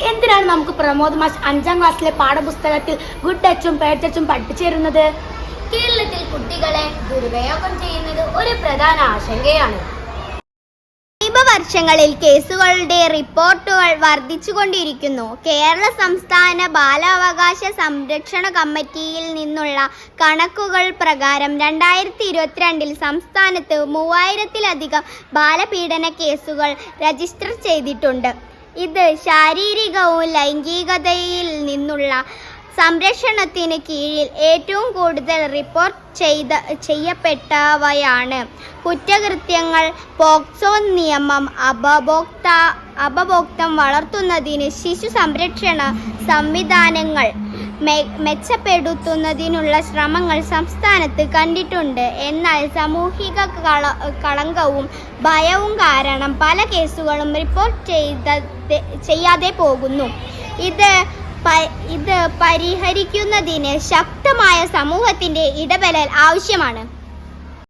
എന്തിനാണ് നമുക്ക് പ്രമോദ് മാഷ് 5ാം ക്ലാസ്സിലെ പാഠപുസ്തകത്തിൽ ഗുഡ് ടച്ചും ബാഡ് ടച്ചും പഠിപ്പിച്ചു തരുന്നത്? കേരളത്തിൽ കുട്ടികളെ ദുരുപയോഗം ചെയ്യുന്നത് ഒരു പ്രധാന ആശങ്കയാണ്. വർഷങ്ങളിൽ കേസുകളുടെ റിപ്പോർട്ടുകൾ വർദ്ധിച്ചുകൊണ്ടിരിക്കുന്നു. കേരള സംസ്ഥാന ബാലാവകാശ സംരക്ഷണ കമ്മിറ്റിയിൽ നിന്നുള്ള കണക്കുകൾ പ്രകാരം 2022 സംസ്ഥാനത്ത് 3000-ലധികം ബാലപീഡന കേസുകൾ രജിസ്റ്റർ ചെയ്തിട്ടുണ്ട്. ഇത് ശാരീരികവും ലൈംഗികതയിൽ നിന്നുള്ള സംരക്ഷണത്തിന് കീഴിൽ ഏറ്റവും കൂടുതൽ റിപ്പോർട്ട് ചെയ്യപ്പെട്ടവയാണ്. കുറ്റകൃത്യങ്ങൾ, പോക്സോ നിയമം, അപഭോക്തം വളർത്തുന്നതിന് ശിശു സംരക്ഷണ സംവിധാനങ്ങൾ മെച്ചപ്പെടുത്തുന്നതിനുള്ള ശ്രമങ്ങൾ സംസ്ഥാനത്ത് കണ്ടിട്ടുണ്ട്. എന്നാൽ സാമൂഹിക കളങ്കവും ഭയവും കാരണം പല കേസുകളും റിപ്പോർട്ട് ചെയ്യാതെ പോകുന്നു. ഇത് പരിഹരിക്കുന്നതിന് ശക്തമായ സമൂഹത്തിന്റെ ഇടപെടൽ ആവശ്യമാണ്.